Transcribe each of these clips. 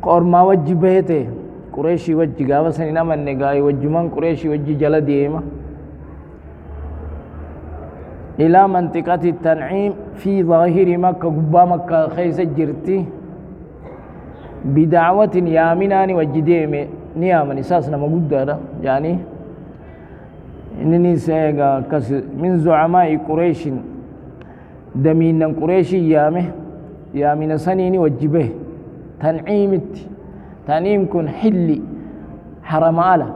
قرما وجه بيته قريشي وجه قابا سنين من نقاي وجمان قريشي وجه جل ديما إلى منطقة التنعيم في ظاهر مكة قبا مكة خيس جرتي بدعوة يامناني وجديمي نيامن إساسنا موجود هذا يعني إنني سيغا من زعماء قريش دمين قريش يامن سنيني وجبه تنعيمت تنعيم كن حلي حرم على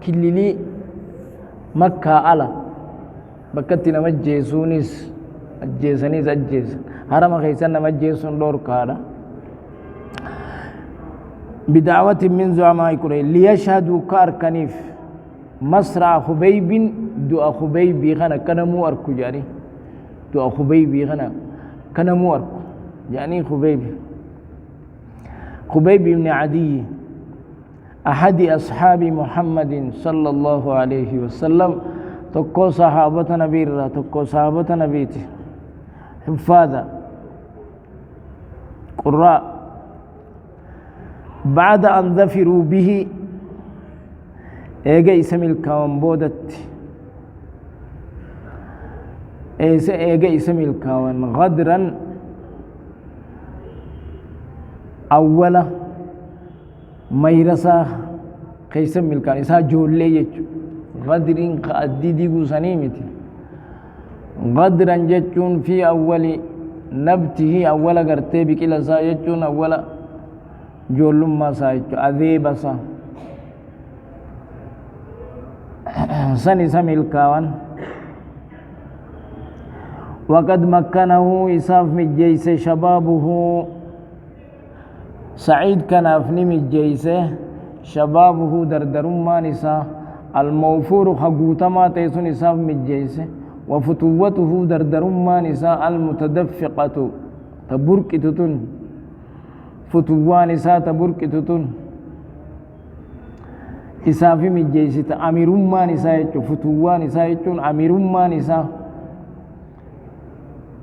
كل لي مكة على بكتنا مجيسونيس أجيسانيس أجيس حرم خيسان مجيسون دور كارا بدعوة من زعماء قريش ليشهدوا كاركنيف مسرع خبيب دعا خبيب خنا كنمو أركو جاني دعا خبيب خنا كنمو أركو يعني خبيب بن عدي أحد أصحاب محمد صلى الله عليه وسلم تكو صحابة نبي الله تكو صحابة نبيته حفاظا قراء بعد أن ظفروا به إيجا اسم الكون بودت إيجا اسم الكون غدرا أولا ميرسا كيسم الكون إسا جولي يجو غدرين قديدي قسانيمتي غدرا جتون في أول نبته أولا قرتي بكلا سا يجون أولا جولم ما سا يجو أذيب سا سني سمي الكون وقد مكنه إساف مجيس شبابه سعيد كان أفني مجيس شبابه دردرما نساء الموفور خقوتما تيسون إساف مجيس وفتوته دردرما نساء المتدفقة تبركتتن فتوان نساء تبركتتن إسافي مجيسة أميرمان إساء فتوان إساء أميرمان إساء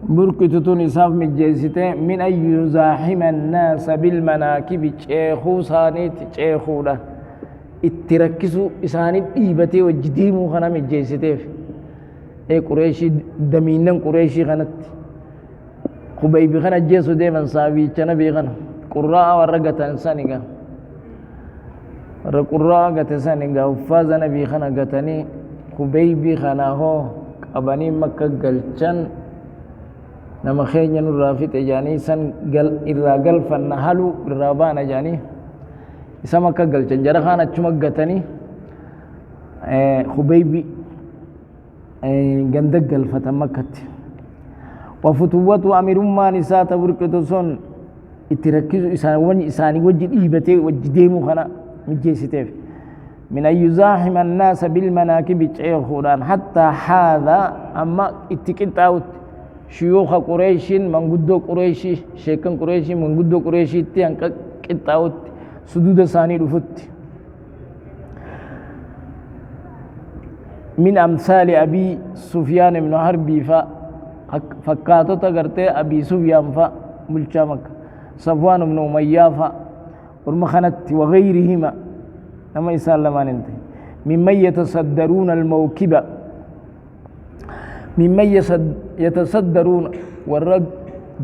بركتتون إساف مجيسة من أن يزاحم الناس بالمناكب شيخو سانيت شيخو له اتركسو إسانيت إيبتي وجديمو خنا مجيسة إيه قريشي دمينن قريشي خنت خبيبي خنا جيسو ديمن ساوي چنبي خنا قراء ورقة إنسانيقا قراء قتسانيقا وفاز نبي خنا قتني خبيبي خنا هو أباني مكة قلچن nama khenya nurafit jani san gal irra galfan halu irrabana jani isa makka galchan jara khana chuma gatani khubaybi ganda galfata makkat wa futuwatu amirumma nisa taburkatu son itirakizu isani wajid ibate wajidemu khana mijesitef من أن يزاحم الناس بالمناكب تشيخوران حتى هذا أما اتكنت أوت شيوخ قريش من قدو قريشي شيكن قريشي من قدو قريشي تيان كتاوت سدود ثاني رفت من أمثال أبي سفيان بن حرب فكاتو تغرتي أبي سفيان ملشامك صفوان بن أمية ورمخنت وغيرهما نما يسلمان انت ممن يتصدرون الموكب ممن يتصدرون والرد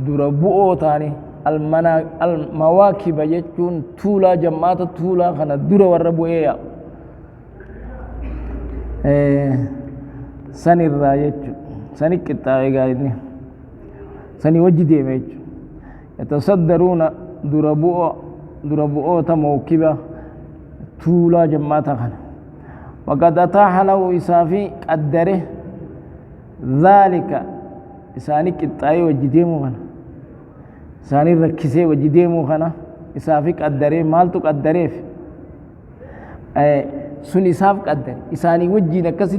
دربؤو تاني المواكب يجون تولا جماعة تولا خنا در والربوئية سني الرايج سني كتاوي قايدني سني وجدي ميج يتصدرون دربؤو تموكبة تولا جماعة خنا وقد أتاح له إسافي قدره ذلك إساني كتاي وجديمو خنا إساني ركسي وجديمو خنا إسافي قدره مالتو قدره سن إساف قدر إساني وجينا كسي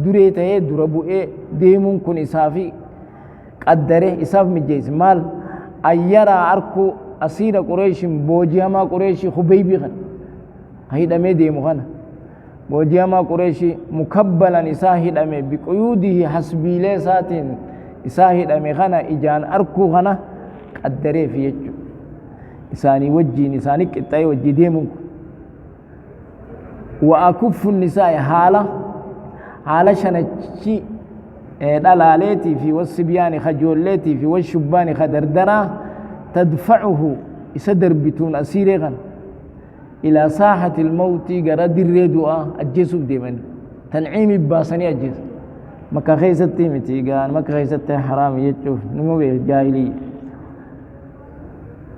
دريته دربوئي ديمون كن إسافي قدره إساف مجيس مال أيرا أركو أسير قريش بوجيما قريش خبيبي خنا هيدا مي ديمو خنا بوجيما قريش مكبلا إساهد أمي بقيوده حسبي لي ساتين إساهد أمي خنا إجان أركو خنا قدره في يجو إساني وجين إساني كتاي وجي ديمون وأكف النساء حالة شنشي دلالتي في والصبيان خجولتي في والشبان خدردرا تدفعه يسدر بتون أسيرغا إلى ساحة الموت قرد الردوء أجيسو ديمن تنعيم باسني أجيس مكا خيستي متيغان مكا خيستي حرام يتشوف نمو بيه جاهلي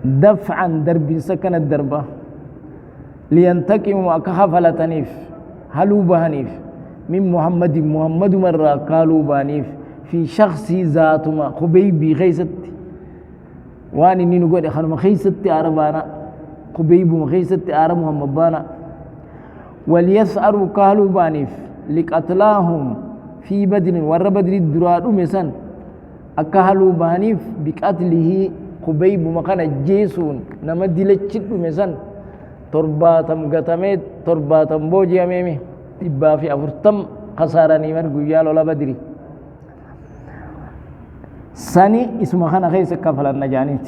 دفعا درب سكن الدربة لينتقم وأكخفل تنيف هلو بهنيف من محمد مرة قالوا بانيف في شخصي ذاتما خبيبي خيستي واني نينو قد خانو خيستي عربانا خبيب خيستي عرب محمد بانا وليسأروا قالوا بانيف لقتلاهم في بدر ور بدر الدراد مثلا أكهلوا بانيف بقتله خبيب مكان جيسون نما دلتشد مثلا ترباتم قتمت ترباتم بوجي أمامي تبا في أفرتم خسارني من قيال ولا بدري سني اسمه خنا خيس كفل النجانيت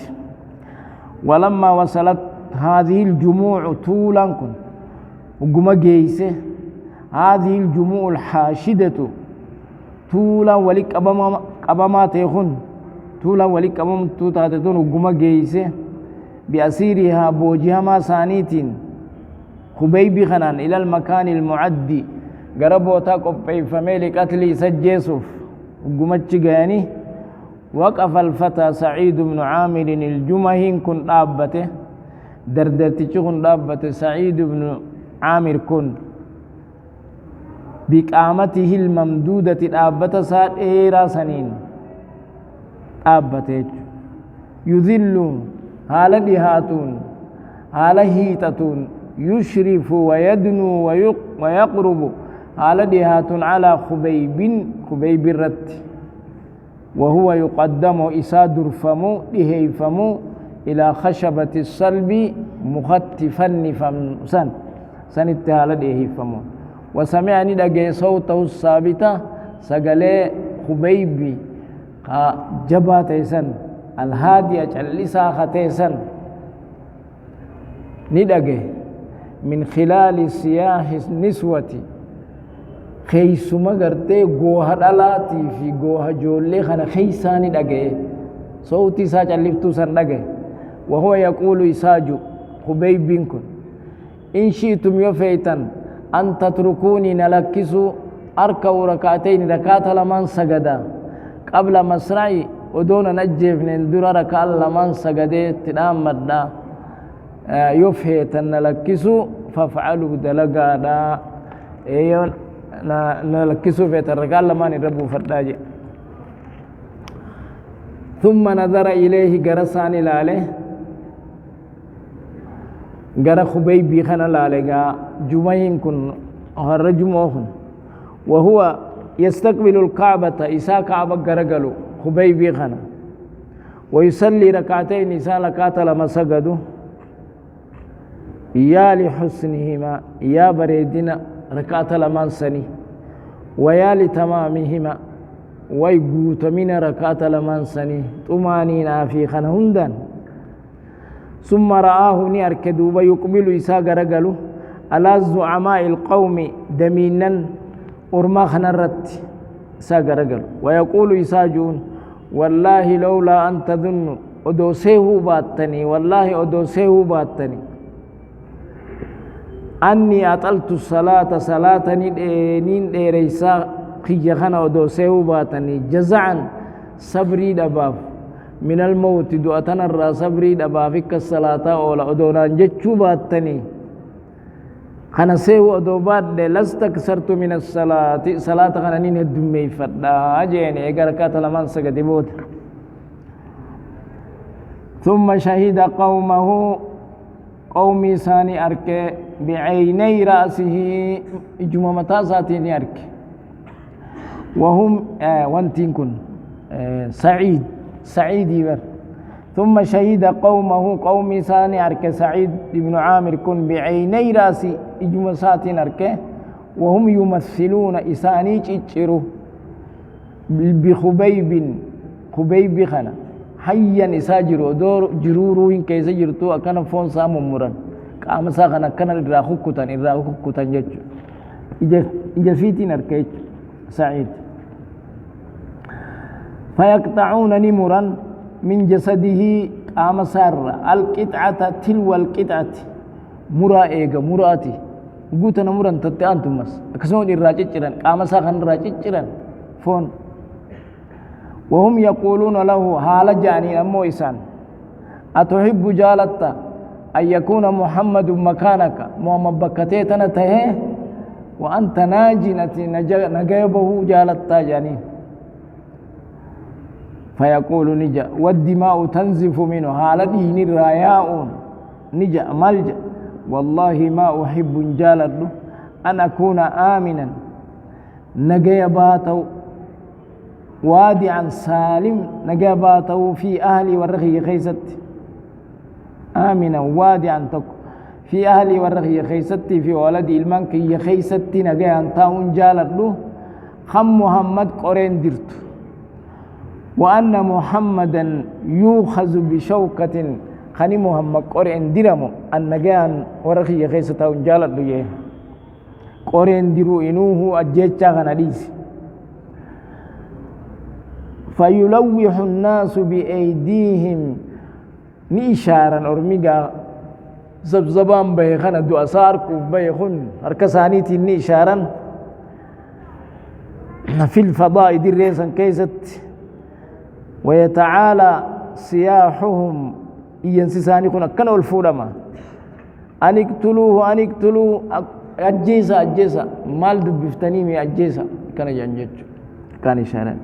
ولما وصلت هذه الجموع طولا كن وقم جيسه هذه الجموع الحاشدة طولا ولك أبما تيخن طولا ولك أبما تتاتتون وقم جيسه بأسيرها بوجها ما سانيتين خبيبي خنان إلى المكان المعدي قربوا تاقب فميلي قتلي سجيسوف وقمتش غاني وقف الفتى سعيد بن عامر الجمهين كن دابته دردرتي كن دابته سعيد بن عامر كن بقامته الممدودة دابته سات إيرا سنين دابته يذل هالا دهاتون هالا هيتتون يشرف ويدنو ويقرب على دهات على خبيب الرت وهو يقدم إسادر فمو دهي فمو إلى خشبة الصلب مختفا فمسان سنتهال دهي فمو وسمعني دقي صوته الثابتة سقلي خبيب جباتيسن الهادية اللسا ختيسن ندقي من خلال سياح النسوة خيسما غرتي غوها دلاتي في غوها جولي خنا خيساني دغه صوتي ساج لفتو سن دغه وهو يقول يساجو خبيب بنكم إن شئتم يفيتن أن تتركوني نلكسو أركو ركعتين ركعت لمن سجدا قبل مسرعي ودون نجف ندر ركع لمن سجدت تنام مدا يفيتن نلكسو فافعلوا دلقادا ايون نلكسو في الركع لمن رب فرداجي ثم نظر إليه جرسان لاله جرى خبيب بيخنا لالجا جمعين كن هرجموهن وهو يستقبل الكعبة إسا كعبة جرجلو خبيب بيخنا ويصلي ركعتين إسا لكات لما سجدوا يا لحسنهما يا بريدنا ركعت لما سني ويا لتمامهما ويقوت من ركعت لما سني طمانينا في خنهندن ثم رآه نيركدوب يقبل إساق رجله على زعماء القوم دمينا أرماخ نرت إساق رجل ويقول إساجون والله لولا أن تظن أدوسيه باتني والله أدوسيه باتني أني أطلت الصلاة صلاة نين ديريسا خيخنا أدوسيه باتني جزعا صبري دباف من الموت دعتنا الرا صبري دبافك الصلاة أولا أدونا جتشو باتني خنا سيو أدوبات دي لستكسرت من الصلاة صلاة خنا نين الدمي فدا أجيني إيقا ركات لمن سقدي بوت ثم شهد قومه قومي ثاني أركي بعيني رأسه إجمامتا ساتيني أركي وهم وانتين كن سعيد يبر ثم شهد قومه قومي ثاني أركي سعيد بن عامر كن بعيني رأسي إجمامات أركي وهم يمثلون إساني تشيرو بخبيب خنا hayyan isaa jiru odoo jiruu hin keessa jirtu akkana foon isaa mummuran qaama isaa kana akkana irraa kukkutan jechuudha ija fiitiin harka jechuudha sa'iid فيقطعون نمرا من جسده قام سار القطعة تلو القطعة مرا إيجا مراتي قوت نمرا تتأن تمس أكسون الراجع جران قام ساخن الراجع جران فون وهم يقولون له حال جاني أمو إسان أتحب جالتا أن يكون محمد مكانك محمد بكتيتنا تهي وأنت ناجنة نجيبه جالتا جاني فيقول نجا والدماء تنزف منه حال دين الراياء نجا ملجأ والله ما أحب جالد أن أكون آمنا نجيباته وادعا سالم نجيباته في أهلي والرخي خيست آمنا وادعا تك في أهلي والرخي خيست في ولدي المنك خيست نجيا تاون جالد خم محمد قرين درت وأن محمدا يؤخذ بشوكة خني محمد قرين درمو أن جان ورخي خيسة جالت له قرين درو إنوه أجيتشا غناديس فيلوح الناس بأيديهم نيشارا أرميغا زبزبان بيخنا دو أساركو بيخن أركسانيتي نيشارا في الفضاء دي ريسا كيست ويتعالى سياحهم ينسساني كنا كانوا الفولما أن اقتلوه أجيسا مال دبفتنيمي أجيسا كان ينجج كان شارع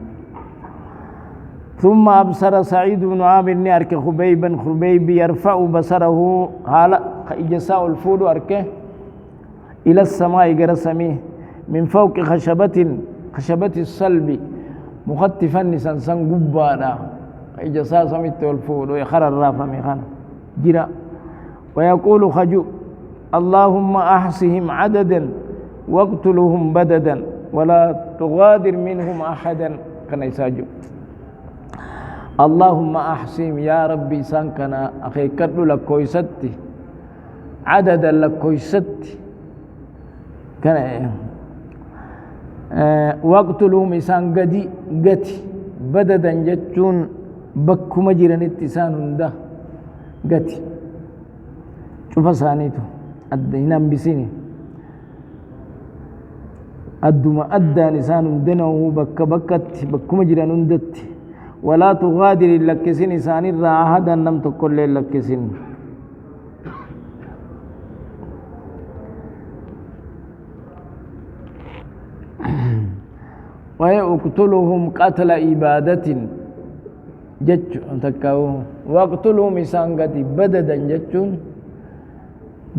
ثم أبصر سعيد بن عامر أرك خبيب يرفع بصره هالا إجساء الفول أركه إلى السماء قرسميه من فوق خشبة الصلب مخطفا نسان قبانا إجساء سميت الفول ويخر الرافة ميخان جرا ويقول خجو اللهم أحصهم عددا واقتلهم بددا ولا تغادر منهم أحدا كان يساجو اللهم أحصهم يا ربي سانكنا أخي كدو لك كويستي عددا لك كويستي كان واقتلهم إسان قدي بددا جتون بكما جيران اتسان هنده قتي شوف سانيتو هنام بسيني أدوما أدى نسان دنه بكما جيران هندت ولا تغادر لكسين إسان الراحة نم تقول لكسين ويقتلهم قتل إبادة جج تكاو واقتلهم إسانغتي بددا ججون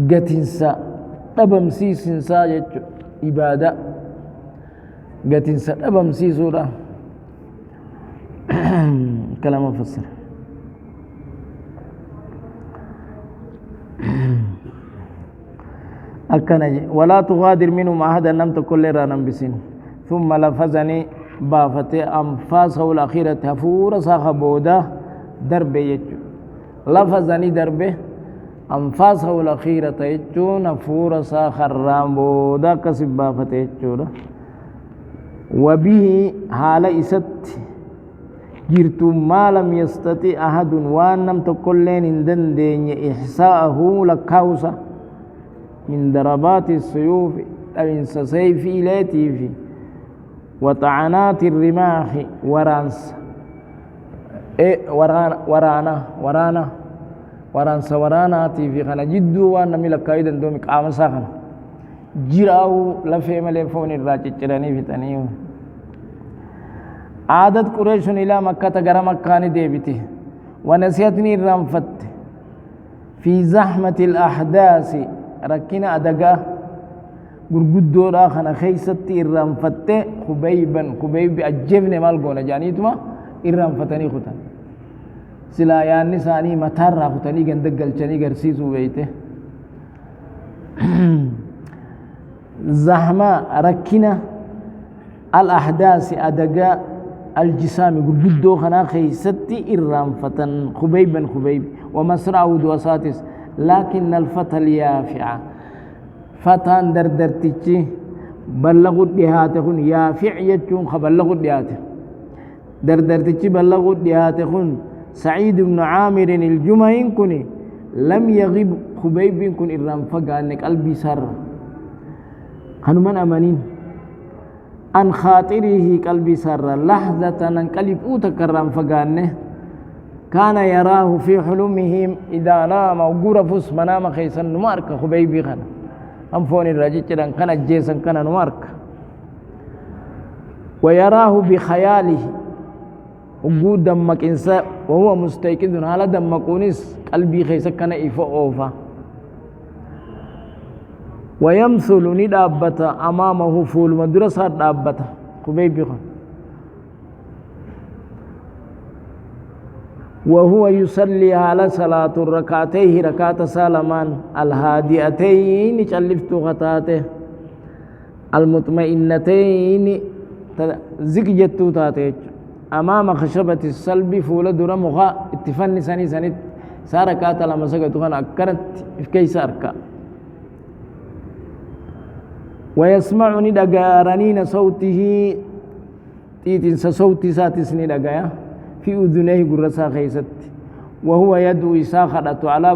قتنسا تبمسيسنسا جج إبادة قتنسا تبمسيسورا كلام مفسر أكنج ولا تغادر منهم أحدا لم تكن لرا نمبسين ثم لفظني بافتي أنفاسه الأخيرة هفور صاحبودا دربه يجو لفظني دربه أنفاسه الأخيرة يجون هفور صاحبودا كسب بافتي يجو وبه حال إست جرت ما لم يستطيع أحد وان لم تقل لين دندين إحساءه لكاوسا من ضربات السيوف أو سيف إليتي في وطعنات الرماح ورانس وراناتي في خنا جدو وانا ملك كايدا دومي قام ساخن جراو لفي ملفون الراجع جراني في تنيو عادت قريش إلى مكة غرا مكة ديبته ونسيتني الرنفت في زحمة الأحداث ركنا أدقا gurguddoo dha kana keeysatti irraanfatte Khubayb ajjefne maal goona jaaniituma irraanfatanii kutan silaa yaanni isaanii mataarraa kutanii ganda galchanii garsiisuu beeyte zahma rakkina al ahdaasi adagaa الجسام قدو خنا خيستي إرام فتن خبيبا خبيب ومسرع دوساتس لكن الفتى اليافع فتان دردرتيجي بلغوا دهاتهن يافع يجون خبلغوا دهاته دردرتيجي بلغوا دهاتهن سعيد بن عامر الجمعين كني لم يغب خبيب كن إرام فقانك قلبي سر خانو من أمانين عن خاطره قلبي سر لحظة انقلب تكرم فقانه كان يراه في حلمهم إذا نام وقرفس منام خيسا نمارك خبيبي خنا أم فون الرجل كان جيسا كان نمارك ويراه بخياله وجود دمك إنسان وهو مستيقظ على دمك ونس قلبي خيسا كان إفا ويمثل ندابة أمامه فول مدرسة دابة خبيبي خنا وهو يصلي على صلاة الركعتين ركعة سالمان الهادئتين تشلفت غتاته المطمئنتين زكجت تاتيج أمام خشبة السلب فول در مغا اتفن سني سنت ساركات لما سكت غن أكرت في ساركا ويسمعني دغارنين صوته تيتنس صوتي ساتسني دغايا في أذنيه قرصا خيست وهو يدعو إساء خدت على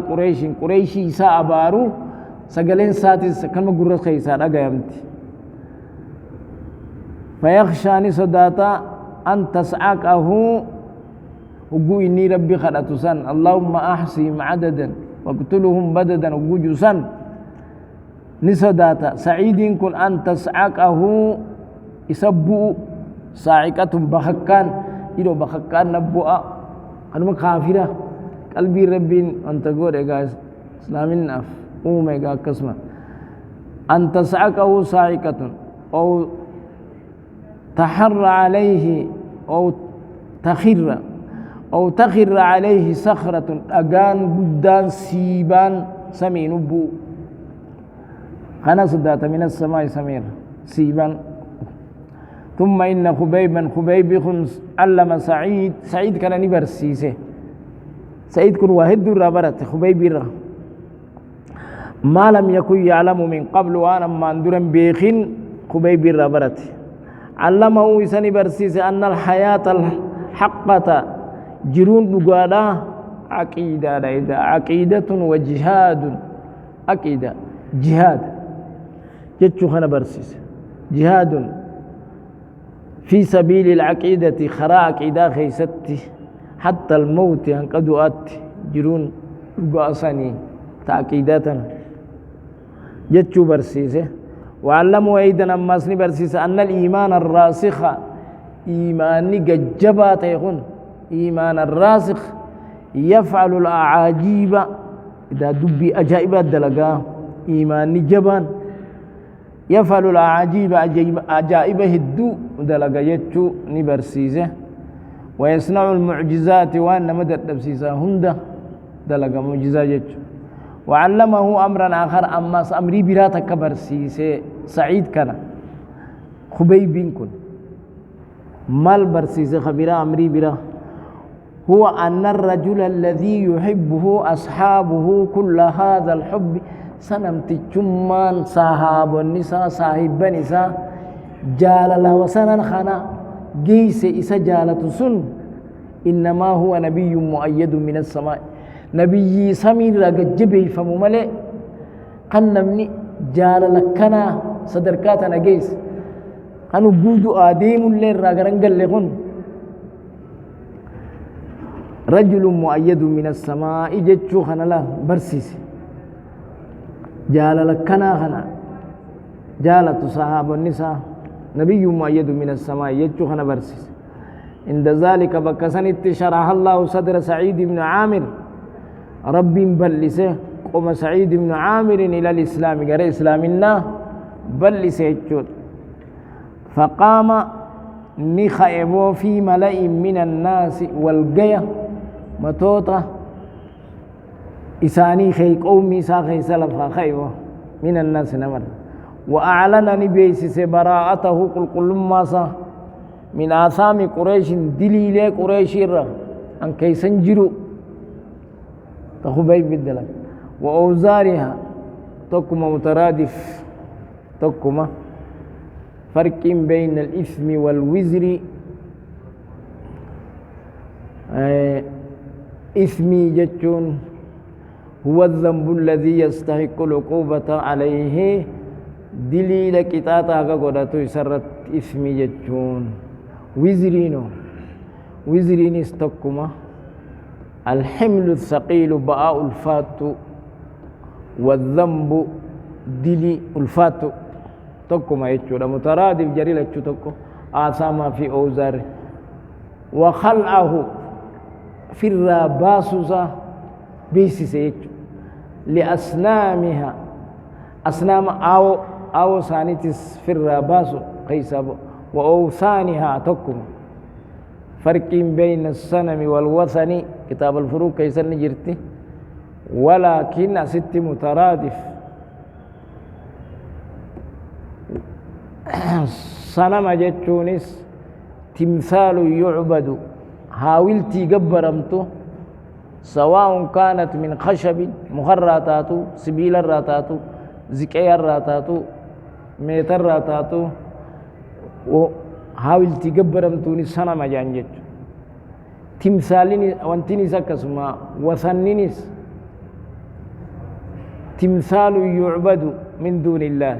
قريش إساء أبارو سقلين ساتس كلمة قرص خيسا دغايمت فيخشاني صداتا أن تسعكه وقو إني ربي خدت سن اللهم أحصهم عددا واقتلهم بددا وقو جسن نصداتا سعيد كن أن تسعكه يسبو صاعقة بخكان إذا بخكان نبوء أنا كافرة قلبي ربي أنت قول إيجاز إسلامين نف إيجا قسمة أن تسعكه صاعقة أو تحر عليه أو تخر عليه صخرة أجان بدان سيبان سمين بو خنا صدات من السماء سمير سيبان ثم إن خبيب علم سعيد كان نبرسيسه سعيد كن واحد رابرت خبيب ما لم يكن يعلم من قبل وأنا ما اندرم بيخين خبيب رابرت علمه إساني برسيسه أن الحياة الحقة جرون دقادا عقيدة وجهاد عقيدة جهاد جتشو خنا برسيسه جهاد في سبيل العقيدة خراء عقيدة خيستي حتى الموت هنقدوات جرون قاساني تعقيداتنا جتشو برسيسه وعلموا أيضا أماسني برسيسه أن الإيمان الراسخ إيماني ججبات يكون إيمان الراسخ يفعل الأعاجيب إذا دبي أجائبات دلقا إيماني جبان يفعل العجيب عجائبه الدو دلقا يتشو نبرسيسه ويصنع المعجزات وأن مدى تبسيسه هند دلقا معجزات يتشو وعلمه أمرا آخر أما أمري براتك برسيسه سعيد كان خبيب كن مال برسيسه خبيرا أمري برا هو أن الرجل الذي يحبه أصحابه كل هذا الحب سنمتي جمان صحاب النساء صاحب النساء جالله وسنن خنا جيس إسا جالة سن إنما هو نبي مؤيد من السماء نبي سمير رجبه فمملئ قنمني جالله كنا صدركاتنا جيس خنو بودو آديم الليل راغرنجل لغن رجل مؤيد من السماء جتشو خنا لا برسيس جالل كنا خنا جالة صحاب النساء نبي مؤيد من السماء يجو خنا برسيس عند ذلك بكسن شرح الله صدر سعيد بن عامر رب بلسه قم سعيد بن عامر إلى الإسلام غير إسلامنا بلسه يجود فقام نخيبو في ملئ من الناس والقيا متوطة إساني خي قومي ساخي سلفا خيبو من الناس نمر وأعلن نبيسس براءته قل ما صح من آثام قريش دليل قريش الرا أن كيسن جرو تخبي بالدلال وأوزارها تكما مترادف تكما فرق بين الإثم والوزر إثمي جتون هو الذنب الذي يستحق العقوبة عليه دليل كتاتا قدرتو يسرت إثمي جتون وزرين استقما الحمل الثقيل باء الفات والذنب دلي الفات تقما يجودا مترادف جريل تقو آساما في أوزار وخلعه في الراباسوسا بيسيس يجو لأسنامها أسنام أو سانيتس في الراباسو قيسابو وأوثانها تقما فرق بين الصنم والوثن كتاب الفروق كيسر نجرتي ولكن ست مترادف صنم جتونس تمثال يعبد هاولتي قبرمتو سواء كانت من خشب مخراتاتو سبيل الراتاتو زكي الراتاتو ميتر الراتاتو هاولتي قبرمتوني صنم جانجت تمثاليني وانتيني سكسما وثنينيس تمثال يعبد من دون الله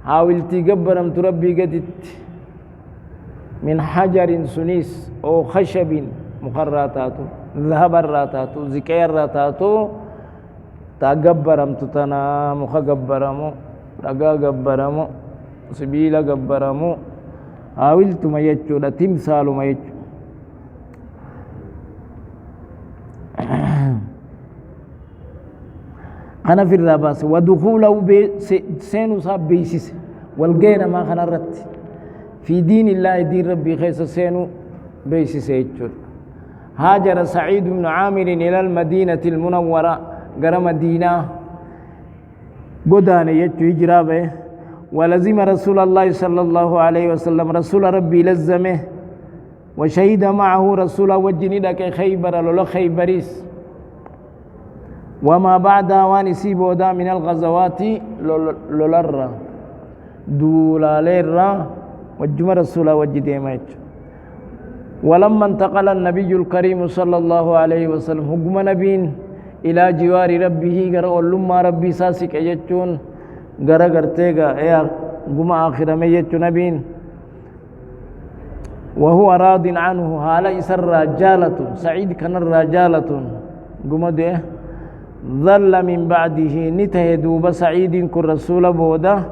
حاولت قبرم تربي قدت من حجر سنيس أو خشب مخراتاتو ذهب الراتاتو زكي الراتاتو تقبرم تتنا مخ قبرمو رقا قبرمو سبيل قبرمو حاولت ما يجو لا تمثال ما يجو أنا في الراباس ودخوله سينو صاب بيسيس والجينا ما خنرت في دين الله دين ربي خيس سينو بيسيس يجود هاجر سعيد بن عامر إلى المدينة المنورة قرى مدينة قدان يجو هجرابه ولزم رسول الله صلى الله عليه وسلم رسول ربي لزمه وشهد معه رسول وجني لك خيبر لولا خيبريس وما بعد وانسي بودا من الغزوات لولرا دولاليرا وجم رسول وجدي ماج ولما انتقل النبي الكريم صلى الله عليه وسلم حكم نبين إلى جوار ربه غرا لما ربي ساسك يجون غرا غرتيغا يا غما آخر ما يجون نبين وهو راض عنه حال إسر رجالة سعيد كان الرجالة غما ده ظل من بعده نتهدوب سعيد كن رسول بودا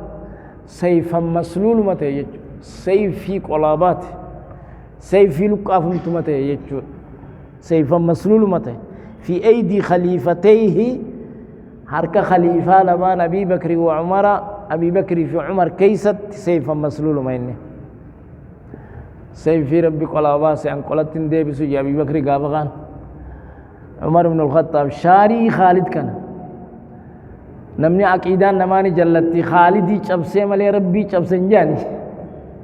سيفا مسلول متى يجو سيفي قلابات سيفي لقافمت متى يجو سيفا مسلول متى في أيدي خليفتيه حركة خليفة لما أبي بكر وعمر أبي بكر في عمر كيست سيفا مسلول ما إني سيفي ربي قلابات سيان قلت دي بسوجي أبي بكر قابغان عمر بن الخطاب شاري خالد كان نمني عقيدان نماني جلتي خالدي چبسي ملي ربي چبسن جاني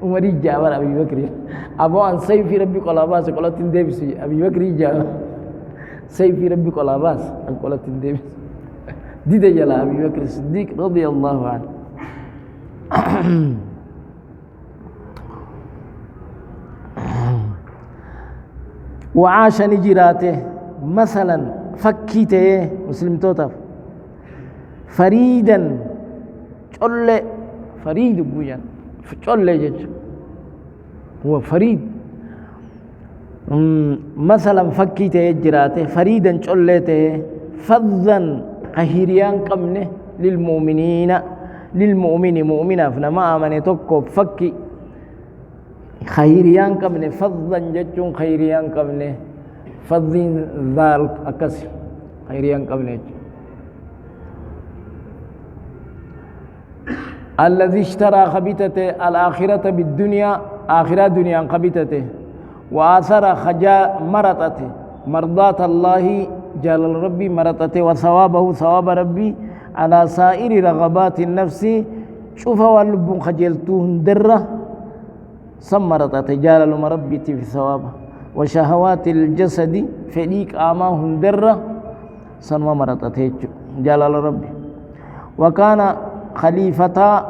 عمري جابر أبي بكر أبو أن سيفي ربي قلاباس قلت ديبسي أبي بكر جابر سيفي ربي قلاباس قلت ديبسي دي جلا أبي بكر الصديق رضي الله عنه وعاش نجراته مثلا فكيته مسلم توتف فريدا چول فريد بوجان چول جج هو فريد مثلا فكيته جراته فريدا چولته فضا قهريان قمنه للمؤمن مؤمنا فنما امن توكو فكي خيريان قمنه فضا جچون خيريان قمنه فضين ذال أكسر خيريان قبنج الذي اشترى خبيتته الآخرة بالدنيا آخرة دنيا خبيتته وآثر خجا مرتته مرضات الله جلال ربي مرتته وثوابه ثواب ربي على سائر رغبات النفس شوف واللب خجلتوهن درة سمرت تجال المربت في ثوابه وشهوات الجسد فليك آماهم درة سنما مرتت جلال ربي وكان خليفة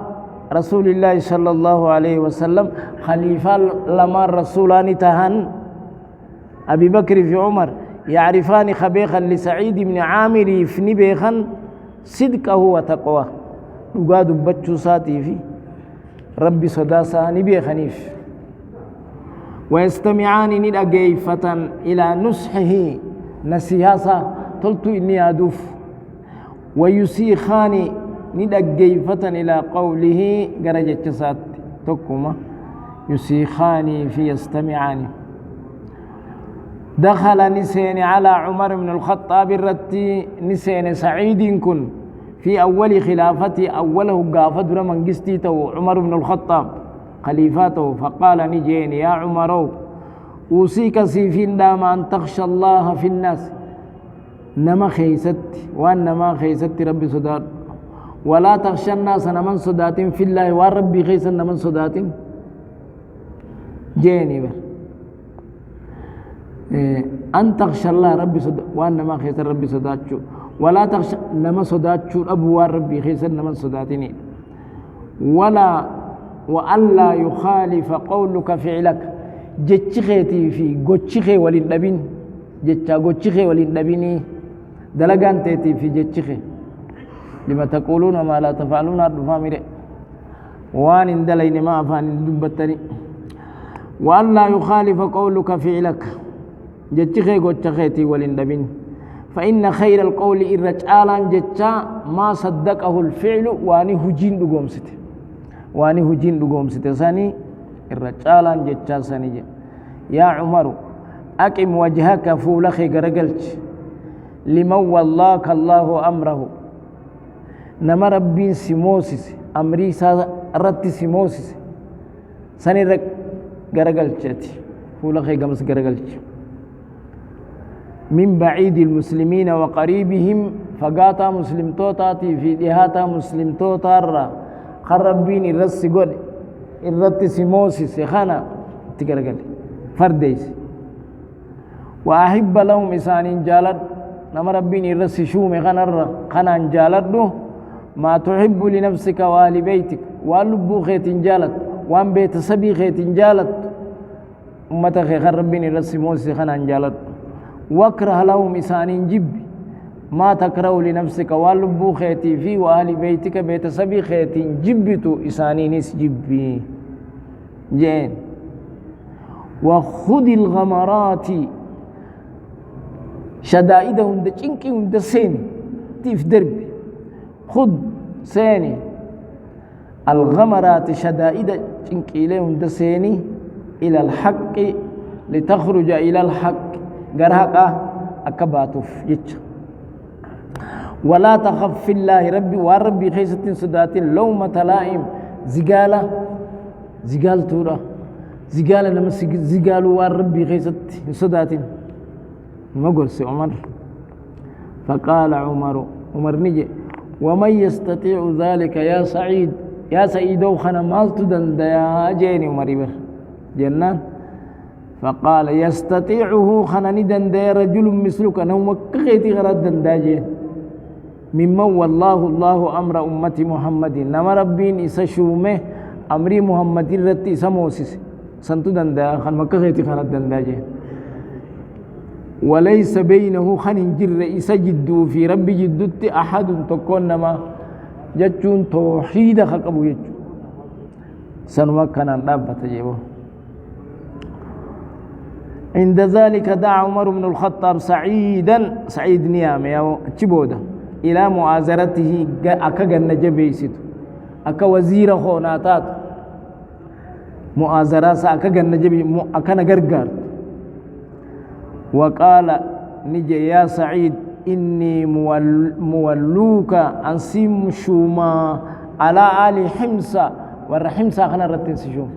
رسول الله صلى الله عليه وسلم خليفة لما الرسولان تهن أبي بكر في عمر يعرفان خبيخا لسعيد بن عامر في نبيخا صدقه وتقواه وقاد بچو ساتي في ربي صداسا نبيخنيف ويستمعان ندقيفة إلى نصحه نسياسا قلت إني أدوف ويسيخان ندقيفة إلى قوله قرجة سات تكما يسيخان في يستمعان دخل نسين على عمر بن الخطاب الرتي نسين سعيد كن في أول خلافته أوله قافد من قستيته عمر بن الخطاب خليفاته فقال نجين يا عمر أوصيك سيفين دام أن تخشى الله في الناس نما خيست وأنما خيست ربي صدات ولا تخشى الناس نمن صدات في الله وربي خيس نمن صدات جيني بر أن تخشى الله ربي صدات وأنما خيس ربي صداتشو ولا تخشى نما صداتشو أبو ربي خيس نمن صداتني ولا وألا يخالف قولك فعلك جتشخيتي في قتشخي وللنبين جتشا قتشخي وللنبيني دلقان تيتي في جتشخي لما تقولون ما لا تفعلون فامري وان اندلين ما أفان دبتني وألا يخالف قولك فعلك جتشخي قتشخيتي وللنبين فإن خير القول الرجالا جتشا ما صدقه الفعل واني هجين دقومسته واني هجين دقومسته ثاني الرجالا جتشا ثاني يا عمر أقم وجهك فولخي قرقلت لمن والله الله أمره نما ربين سيموسيس أمري رت سيموسيس ثاني رك قرقلت فولخي قمس قرقلت من بعيد المسلمين وقريبهم فقاتا مسلم توتاتي في دهاتا مسلم توتارا خربين الرس قد الرت سيموسيس خانا تقرقل فرديس وأحب لهم إسان جالد نما ربين الرس شوم خانا جالد ما تحب لنفسك وآل بيتك واللبو خيت جالد وان بيت سبي خيت جالد أمتك خربين الرس سيموسيس خانا جالد واكره لهم إسان جب ما تكره لنفسك واللبو خيتي في وأهل بيتك بيت سبي خيت جبتو إساني نس جبي جين وخذ الغمرات شدائدهم دا چنكهم دا سيني تيف دربي خذ سيني الغمرات شدائد چنكي لهم دا سيني إلى الحق لتخرج إلى الحق قرهقه أكباتوف يتش ولا تخف في الله ربي وربي خيسة صدات لومة لائم زقال تورا زقال نمس زقال وربي خيسة صدات ما قرس عمر فقال عمر نجي ومن يستطيع ذلك يا سعيد وخنا مالت دند يا جيني عمر بر جنان فقال يستطيعه خناني دندي رجل مثلك نوم كخيتي غرد دنداجي ممن والله أمر أمتي محمد نما ربين إسشومه أمري محمد رتي سموسس سنتو دندا خن مكخيتي غرد دنداجي وليس بينه خن جر إسجدو في ربي جدت أحد تكون نما جتون توحيد خقبو يجو سنما كان دابة جيبو عند ذلك دعا عمر بن الخطاب سعيد نيام يا تشبودا إلى معازرته أكا جنجبيسيت أكا وزير خوناتات معازرة أكا جنجبي أكا نغرغر وقال نجي يا سعيد إني مولوك أنسيم شوما على آل حمصة ورحمصة أخنا رتين سشوم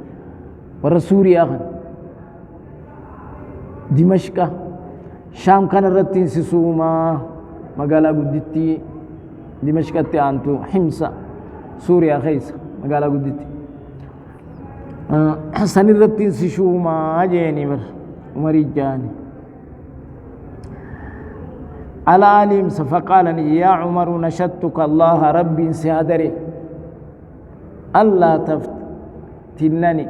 ورسوري أخنا دمشق شام كان رتين سسوما مقالا قدتي دمشق تانتو حمصة سوريا خيس مقالا قدتي سنرتين سشوما جيني بر عمري جاني على عليم فقال يا عمر نشدتك الله ربي سيادري الله تفتنني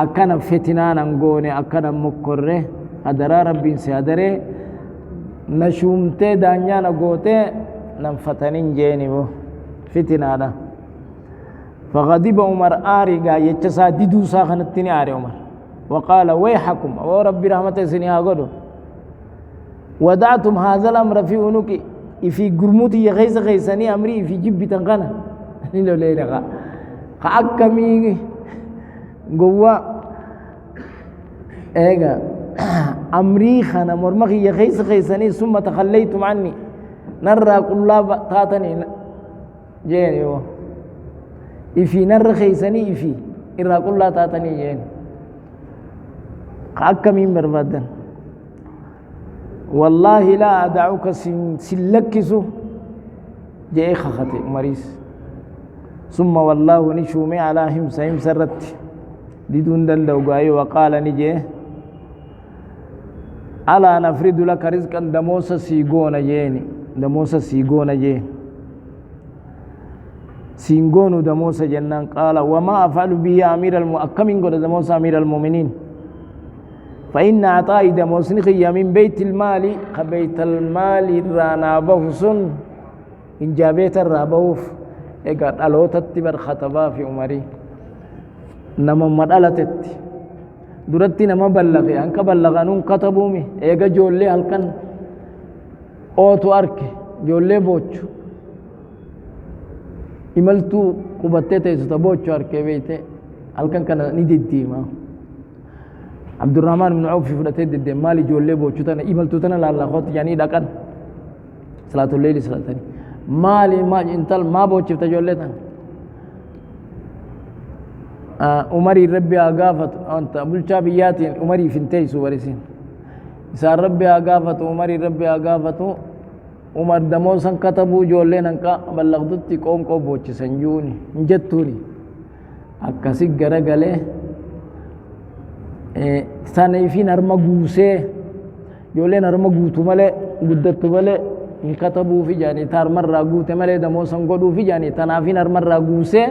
أكنا فتنانا نقوني أكنا مكره أدرى ربي سيادري نشومتي دانيانا قوتي نمفتنين جيني بو فتنانا فغضب عمر آرقا يتسا ديدوسا خنتني آري عمر وقال ويحكم وربي رحمته سنها قدو ودعتم هذا الأمر في عنقي في قرموتي يغيس غيساني أمري في جبي تنقنا نلو ليلة كأكمي قوة إيجا أمري خانا مرمخي يغيس غيساني ثم تخليتم عني نرى كل تاتني جيني إفي نرى خيساني إفي إرى كل تاتني جيني كأكمي بربادن والله لا أدعوك سلكسو جاء خختي مريس ثم والله نشومي على همس رت دون دندو قاي وقال نجي ألا نفرد لك رزقا دموسا سيقون جيني دموسا سيقون جي سيقون دموسا جنان قال وما أفعل به أمير المؤكمين قد دموسا أمير المؤمنين فإن عطائي دموسنخي من بيت المال بيت المال رانابه سن إن جابيت الرابوف إيقات ألوتت بر خطبا في عمري نما مدالتت درتي نما بلغي أنك بلغانون كتبومي إيقا جولي هلكن أوتو أركي جولي بوچو إملتو قبتت إستا بوچو أركي بيتي هلكن كان ندد ديما عبد الرحمن بن عوف في فتاة الدين مالي جولي بوچوتنا إملتوتنا لالخوت يعني داكن صلاة الليل صلاة تاني مالي ما انتل ما بوچفت جوليتنا عمري ربي أغافت أنت بلچا بياتي عمري فنتي سوارسين إسان ربي أغافت عمري ربي أغافت عمر دموسن كتبو جولي ننكا بلغدتي قوم قو بوچي سنجوني نجتوري أكاسي غرغلي سانيفين أرما غوسي جولين أرما غوتو مالي غدتو مالي إن كتبوا في جاني تار مرة غوتي مالي دموسن قدو في جاني تنافين أرما غوسي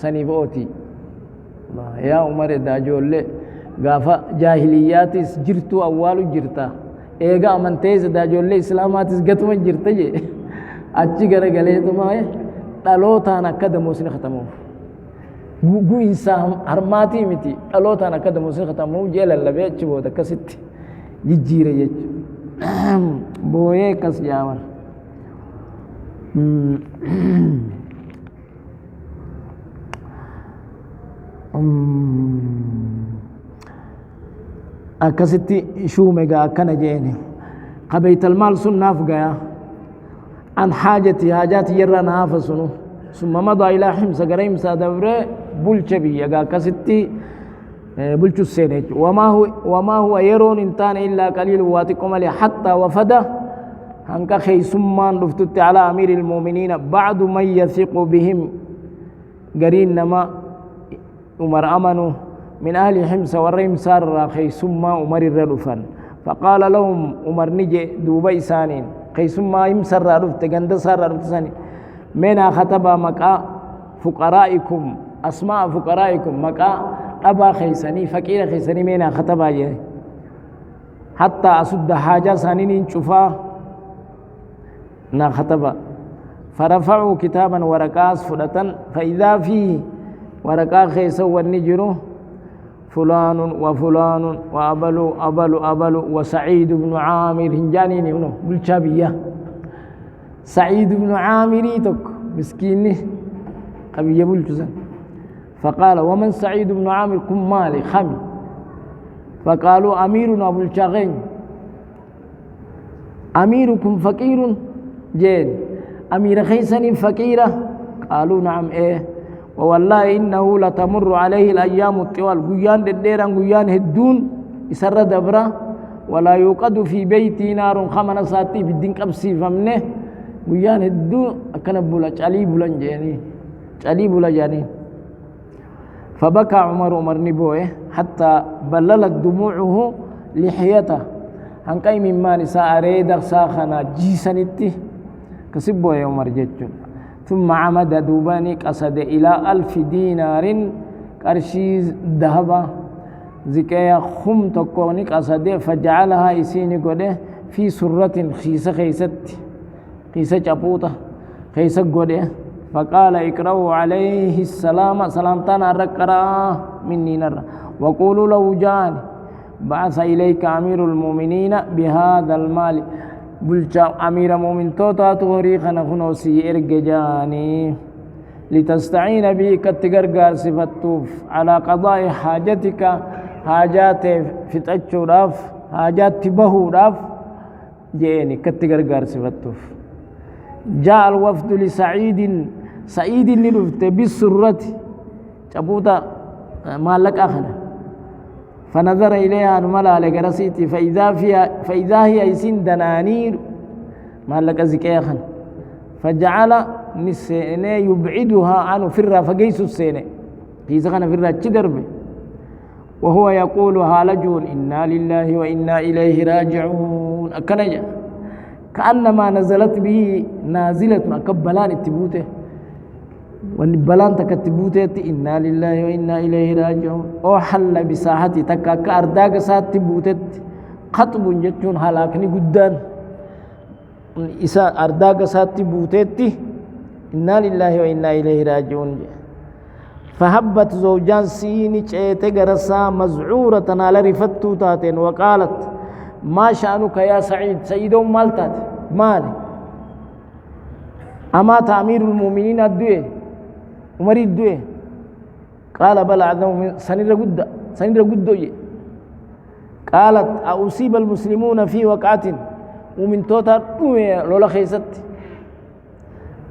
سنيفوتي يا عمر دا جولي غافا جاهلياتيس جرتو أولو جرتا إيغا أمنتيز دا جولي إسلاماتيس غتما جرتا جي أجي غرغلي تما دالوتانا كدموسن ختمو gu insan harmati miti alotana kada musin khatamu jela labe chibo da kasitti jijjire yech boye kas yamar akasitti shumega kana jeni qabayt almal sunnaf gaya an hajati yarana hafasunu ثم مضى إلى حمص قريم سادبره بلشبي يقا كستي بلشو السينيج وما هو يرون انتان إلا قليل واتكم علي حتى وفده هنك خي سمان رفتت على أمير المؤمنين بعد من يثق بهم قرين نما عمر أمنوا من أهل حمص والريم سار خي سما عمر الرفن فقال لهم عمر نجي دوبي سانين خي سما يمسر رفت قند سار رفت سانين منا خطب مكا فقرائكم أسماء فقرائكم مكا أبا خيساني فقير خيساني منا خطب جاي حتى أسد حاجة سانين شفا نا خطب فرفعوا كتابا ورقاس فلتن فإذا فيه ورقا خيسا والنجر فلان وفلان وأبل وسعيد بن عامر هنجانين منه بالشابية سعيد بن عامري تك مسكيني قبي يبول جزن فقال ومن سعيد بن عامر كم مالي خمي فقالوا أميرنا أبو الشاغين أميركم فقير جين أمير خيسن فقيرة قالوا نعم إيه ووالله إنه لتمر عليه الأيام الطوال قيان ديران قيان هدون يسر دبرة ولا يوقد في بيتي نار خمنا ساتي بالدين قبسي فمنه قيان هدون أكن بولا چالي بولا جاني فبكى عمر نبوه حتى بللت دموعه لحيته هنقاي مما نساء ريد ساخنا جيسنتي كسبوا يا عمر جتشو ثم عمد دوباني قصد إلى 1000 دينار قرشي ذهبا زكايا خم تكوني قصد فجعلها إسيني قده في سرة خيسة خيسة جابوطة خيسة قده فقال اقرأوا عليه السلام سلامتنا ركرا مني نرى وقولوا له جاني بعث إليك أمير المؤمنين بهذا المال بلشا أمير المؤمن توتا تغريخ نخنوسي إرقجاني لتستعين به كتغرغار صفتوف على قضاء حاجتك حاجات فتأتشو راف حاجات تبهو راف جيني كتغرغار صفتوف جاء الوفد سعيد للفت بالسرة جابوتا مالك أخنا فنظر إليها الملا لقرسيتي فإذا هي يسين دنانير مالك أزكيخا فجعل نسيني يبعدها عنه فرا فقيس السيني في زغنا فرا تدربه وهو يقول هالجون إنا لله وإنا إليه راجعون أكنجا كأنما نزلت به نازلة أكبلان التبوته والبلان تكتبوته إنا لله وإنا إليه راجعون أو حل بساحتي تكا كأرداغ سات تبوته خطب جتون هلاكني قدان إسا أرداغ سات تبوته إنا لله وإنا إليه راجعون فهبت زوجان سيني چيته غرسا مزعورة على رفتو تاتين وقالت ما شأنك يا سعيد مالتات مال أما تعمير المؤمنين الدوية عمر الدوية قال بل أعظم من سنير قد قالت أصيب المسلمون في وقعة ومن توتا لولا خيست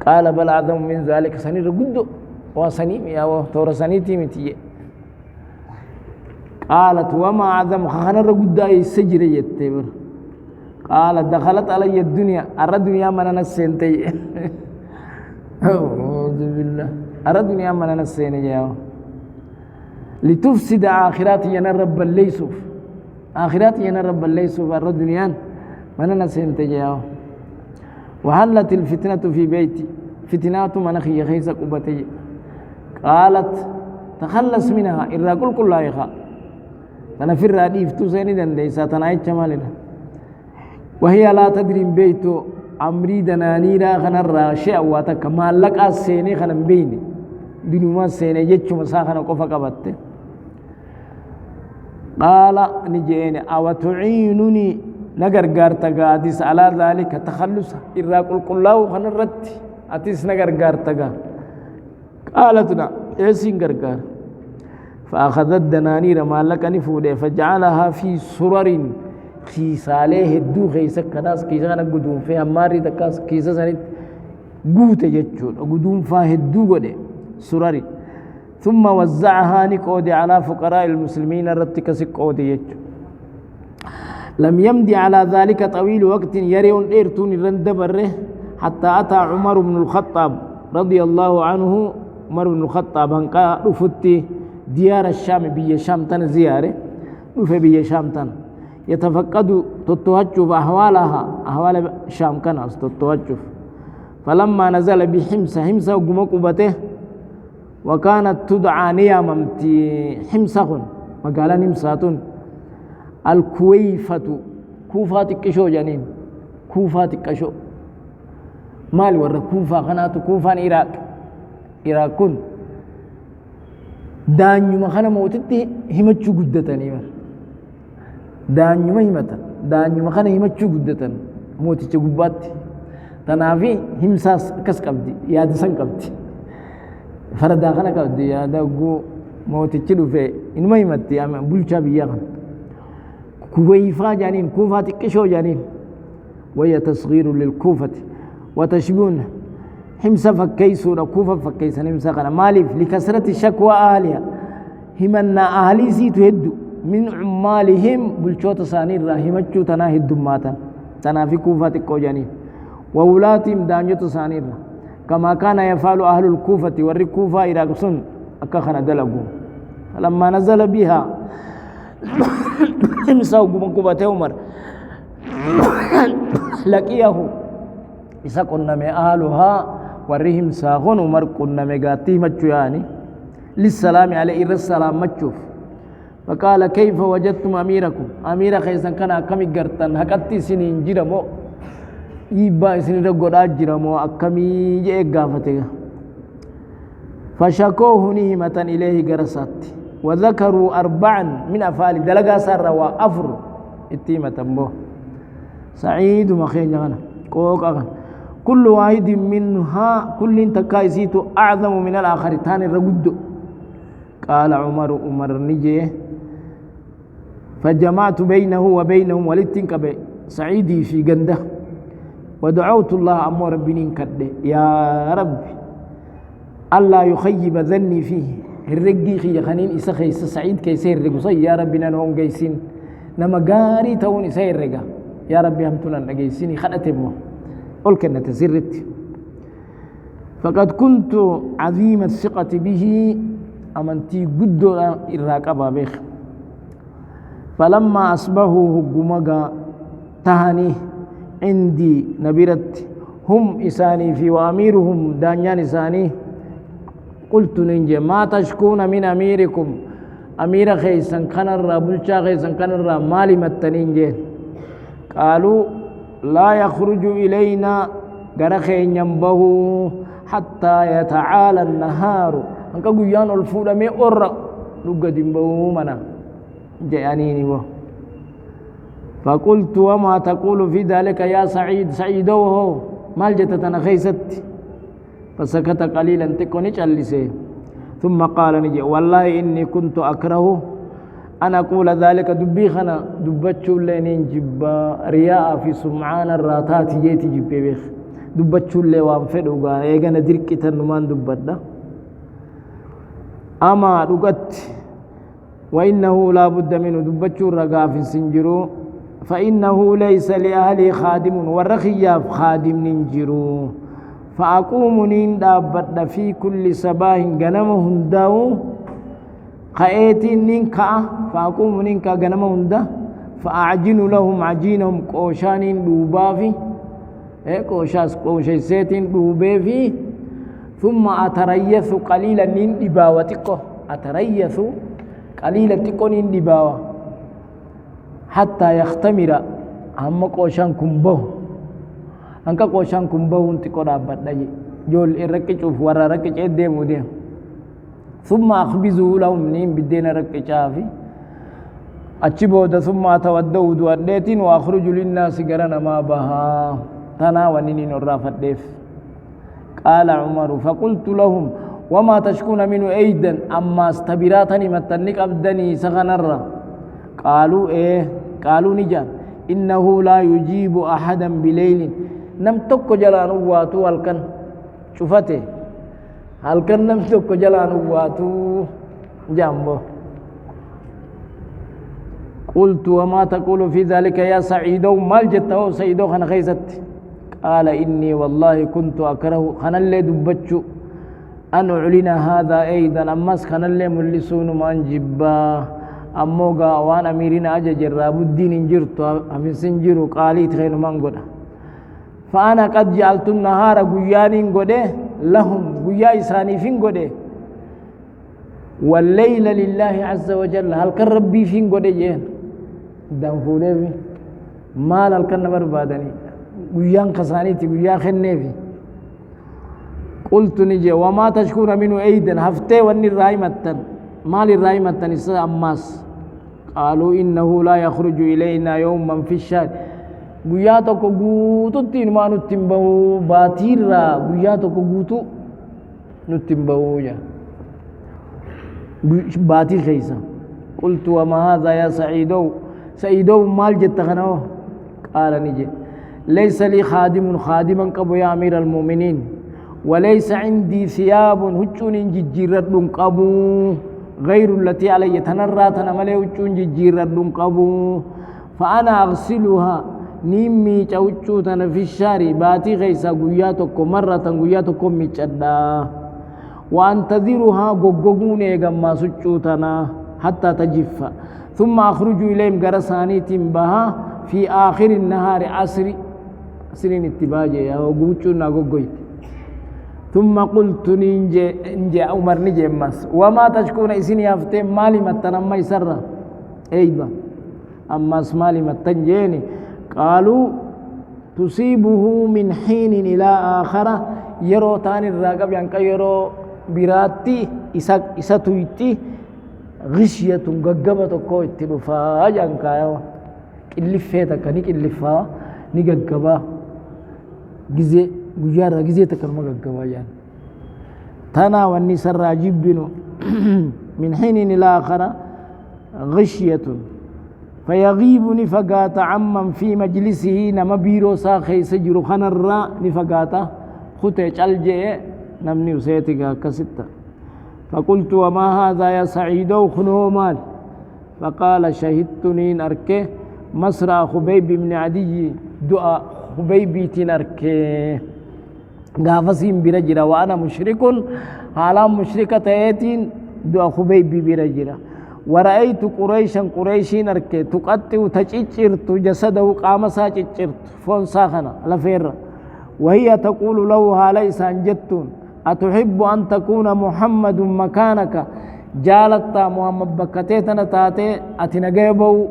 قال بل أعظم من ذلك سنير قد وسنيم يا تور سنيتي متي قالت وما أعظم خنر قد السجر يتبر قالت دخلت علي الدنيا أرى الدنيا من أنا السنتي أعوذ بالله أرى الدنيا من أنا السنتي لتفسد آخراتي يا رب الليسوف آخراتي يا رب الليسوف أرى الدنيا من أنا السنتي وحلت الفتنة في بيتي فتنات من أخي خيسك أبتي قالت تخلص منها إلا كل لا يخاف أنا في الراديف تسيني دنديسا تنايت شمالنا وهي لا تدري بيت أمري دنانيرا خنرا شيء واتك ما لك السيني خنم بيني دنيا ما سيني جتشو مساخنا قفا قبت قال نجيني أو تعينني نجر قارتقا أتيس على ذلك تخلص إلا كل لا خنرت أتيس نجر قارتقا قالتنا إيسين قرقار فأخذت دنانير ما لك نفوده فجعلها في سرر خيساله هدو خيسا كداس كيسا كان قدوم فيها ماري تكاس كيسا سنت قوت يجون قدوم فيها هدو قده سرر ثم وزعها نقود على فقراء المسلمين رتك سقود يجون لم يمضي على ذلك طويل وقت يرون إرتون رندبره حتى أتى عمر بن الخطاب رضي الله عنه عمر بن الخطاب هنقا رفتي ديار الشام بي شام تن زيارة رفي بي شام تن يتفقد تتوجف أحوالها أحوال الشام كان تتوجف فلما نزل بحمص حمص وقمقبته وكانت تدعى نياممتي حمصخن مقالا نمساتون الكويفة كوفة تكشو جنين كوفة تكشو مال ورا كوفة خنات كوفة إراك كن دانيما خنا موتتي همتشو قدتني مر دانيما همتا دانيما خنا همتشو قدتن موتتي قبات تنافي همساس كس قبدي ياد سن قبدي فردا خنا قبدي ياد غو موتتي دفه انما همتي ام بلچا بيا كويفا جانين كوفا تكشو جانين وهي تصغير للكوفة وتشبون حمص فكيسون كوفة فكيسون حمص قال مالف لكثرة شكوى أهلها همنا أهلي سيتهد من عمالهم بلشوت سانير همتشو تناهد ماتا تنافي كوفة كوجانين وولاتهم دانجوت سانير كما كان يفعل أهل الكوفة والركوفة إراقصون أكخنا دلقوا فلما نزل بها مساو قبته عمر لقيه إسا قلنا من أهلها ورهم ساغن عمر قلنا مقاتي مجو يعني للسلام عليه السلام مجوف فقال كيف وجدتم أميركم أمير خيسان كان أكمي قرطان حقاتي سنين جرمو يبا سنين رقودات جرمو أكمي جئ فشكوه نهمة إليه قرصات وذكروا أربعا من أفعال دلقا سر وأفر اتيمة بو سعيد مخين جغنا كوك أغن كل واحد منها كل تكايسيت أعظم من الآخر تاني الرقود قال عمر نجي فجمعت بينه وبينهم ولتنك سعيدي في جنده ودعوت الله أمو ربي كده يا رب الله يخيب ذني فيه الرقي خي خنين إسا خيس سعيد كيسير رقصي يا ربي نانهم قيسين نما قاري تون إسير رقا يا ربي همتنا نقيسيني خلتمو قل كنا تسرت فقد كنت عظيم الثقة به أمنتي قد الراقبة بيخ فلما أصبحوا هجمجا تهني عندي نبرت هم إساني في وأميرهم دانيان إساني قلت ننجي ما تشكون من أميركم أمير خيسان كان الرا بلشا خيسان كان الرا مالي متنينجي قالوا لا يخرج إلينا غرخين ينبه حتى يتعالى النهار أنك قيان الفولة مي أرى لقد ينبه منا جانيني بو فقلت وما تقول في ذلك يا سعيد سعيدوه مال جتتنا خيست فسكت قليلا تكوني جلسي ثم قال نجي والله إني كنت أكره أنا أقول ذلك دبيخنا دبتشو لين جبا رياء في سمعان الراتات جيتي جبي بيخ دبتشو لي وانفدو قال إيغانا دركتا نمان دبتا أما دقت وإنه لا بد منه دبتشو رقا في سنجرو فإنه ليس لأهلي خادم والرخياف خادم ننجرو فأقوم نندابت في كل صباح غنمهم داو قايتين ننكا فأقوم ننكا غنمهم دا فأعجن لهم عجينهم قوشان دوبافي قوشيسيتين دوبافي ثم أتريث قليلا نندباوتكو أتريث قليلا تكو نندباوة حتى يختمر هم قوشان كمبو أنك قوشان كمبو انتكو رابط داجي جول إرقچوف ورا رقچ ديمو ديم ثم أخبزه لهم نين بدين رقچافي أتشبود ثم أتودو دواديتين وأخرج للناس قرن ما بها تنا ونين الرافت ديف قال عمر فقلت لهم وما تشكون منه أيضا أما استبراتني متنك أبدني سغنر قالوا قالوا نجان إنه لا يجيب أحدا بليل نم تكو جلان واتو هلكن شوفته هلكن نم تكو جلان واتو جنبه قلت وما تقول في ذلك يا سعيدو مال جته سيدو خنا خيست قال إني والله كنت أكره خنا اللي دبتشو أن أعلن هذا أيضا أمس خنا اللي ملسون من جبا أموغا وان أميرين أجا جراب الدين انجرتو أمين سنجرو قاليت خير من قد فأنا قد جعلت النهار قيانين قد لهم قيا إساني فين قد والليل لله عز وجل هل كان ربي فين قد جين دم فولي في مال هل كان بربادني قيان خسانيتي قيا خنفي قلت نجي وما تشكون منه أيضا هفتي واني الرائمة مال الرائمة نساء أماس قالوا إنه لا يخرج إلينا يوما في الشهر قياتك قوتو تنما نتنبه باتيرا قياتك قوتو نتنبه جا باتير خيسا قلت وما هذا يا سعيدو مال جتخنوه قال نجي ليس لي خادما قبو يا أمير المؤمنين وليس عندي ثياب هجون ججيرت قبو غير التي علي تنرى تنملي هجون ججيرت قبو فأنا أغسلها نيمي چوچو تن في الشاري باتي غيسا قياتكم مرة قياتكم ميچدا وأنتظرها قوقون إيقما سجوتنا حتى تجف ثم أخرج إليهم قرسانيت بها في آخر النهار عصري عصرين اتباجي يا وقوتنا قوقويت ثم قلت نجي عمر نجي مس وما تشكون إسين يفتين مالي متنمى يسرى أيضا أما اسمالي متنجيني قالوا تصيبه من حين إلى آخر يرو تاني الراقب ينكا يرو براتي إسا تويتي غشية ققبة كويت رفاجا كايو اللي فيتك نيك اللي فا نققبا جزي جارة جزي تكرم ققبا يعني تنا والنساء راجب بنو من حين إلى آخر غشية فيغيب نفقات عمن في مجلسه نما بيرو ساخي سجر خنرا نفقات خطيج الجئ نمني وسيتك كستة فقلت وما هذا يا سعيد خنو مال فقال شهدتني نركه مسرى خبيب بن عدي دعاء خبيبي تنركه قافسين برجرة وأنا مشرك حالا مشركة يتين دعاء خبيبي برجرة ورأيت قريشا قريشين أركي تقطع تجيرت جسده قامسا تجيرت فون ساخنا لفير وهي تقول له ليس أنجتون أتحب أن تكون محمد مكانك جالت محمد بكتيتنا تاتي أتنقيبو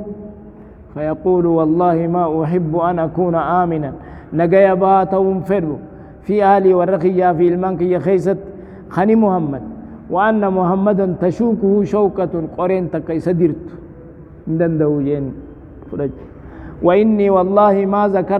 فيقول والله ما أحب أن أكون آمنا نقيبها تنفر في أهلي والرقية في المنك خيست خني محمد وأن محمدا تشوكه شوكة قرين تكيس درت دندو جين وإني والله ما ذكرت